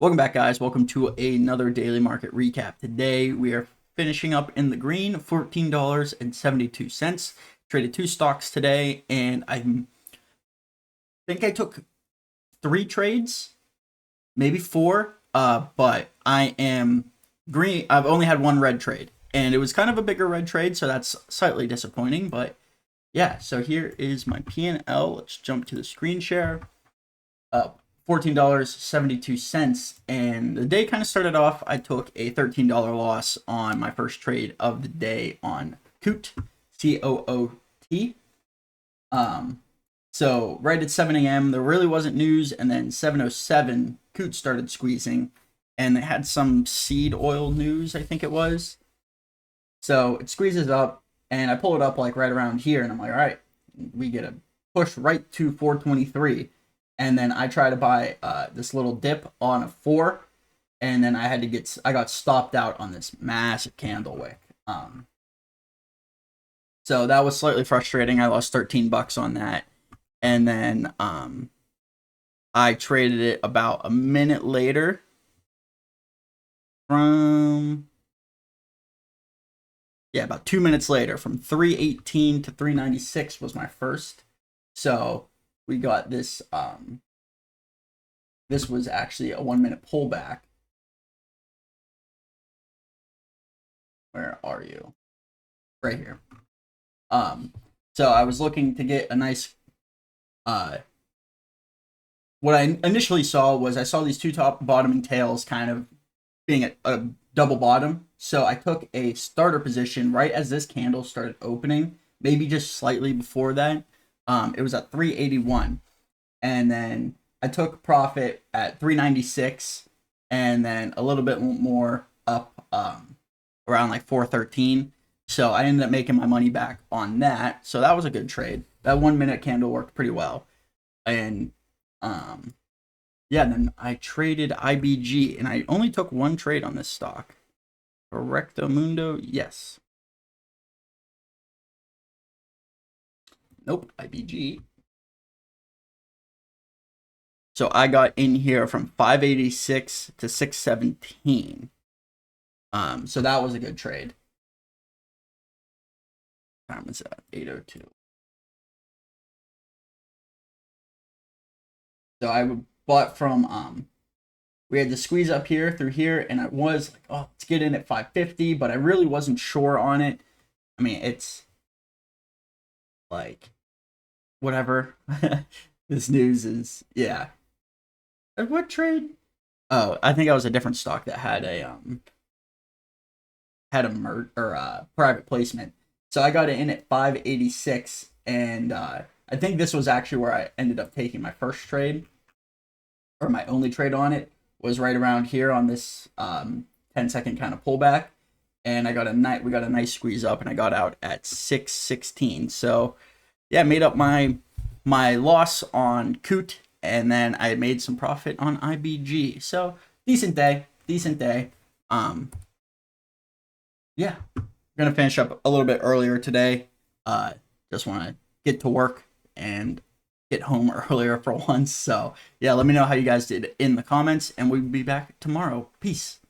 Welcome back, guys. Welcome to another daily market recap. Today we are finishing up in the green, $14.72. Traded two stocks today, and I think I took three trades, maybe four. But I am green. I've only had one red trade, and it was kind of a bigger red trade, so that's slightly disappointing. But yeah, so here is my P&L. Let's jump to the screen share. $14.72, and the day kind of started off. I took a $13 loss on my first trade of the day on Coot, COOT. So right at 7 a.m. there really wasn't news, and then 7:07 Coot started squeezing, and they had some seed oil news, I think it was. So it squeezes up, and I pull it up like right around here, and I'm like, all right, we get a push right to 423. And then I try to buy this little dip on a 4, and then I got stopped out on this massive candle wick. So that was slightly frustrating. I lost $13 on that, and then I traded it about a minute later about 2 minutes later, from 318 to 396 was my first. So we got this. This was actually a 1 minute pullback. Where are you? Right here. So I was looking to get a nice. What I initially saw was I saw these two top bottoming tails kind of being a double bottom. So I took a starter position right as this candle started opening, maybe just slightly before that. It was at 381, and then I took profit at 396, and then a little bit more up around like 413. So I ended up making my money back on that. So that was a good trade. That 1 minute candle worked pretty well. And yeah, then I traded IBG, and I only took one trade on this stock. Correcto Mundo, yes. Nope, IBG. So I got in here from 586 to 617. So that was a good trade. Time is at 8:02. So I bought from we had the squeeze up here through here, and I was like, oh, let's get in at 550, but I really wasn't sure on it. I mean, it's like whatever. This news is, yeah. What trade? Oh, I think I was a different stock that had a private placement. So I got it in at 586, and I think this was actually where I ended up taking my first trade, or my only trade on it was right around here on this 10-second kind of pullback, and we got a nice squeeze up, and I got out at 616. So yeah, I made up my loss on Coot, and then I made some profit on IBG. So decent day. Yeah, I'm gonna finish up a little bit earlier today. Just want to get to work and get home earlier for once. So yeah, let me know how you guys did in the comments, and we'll be back tomorrow. Peace.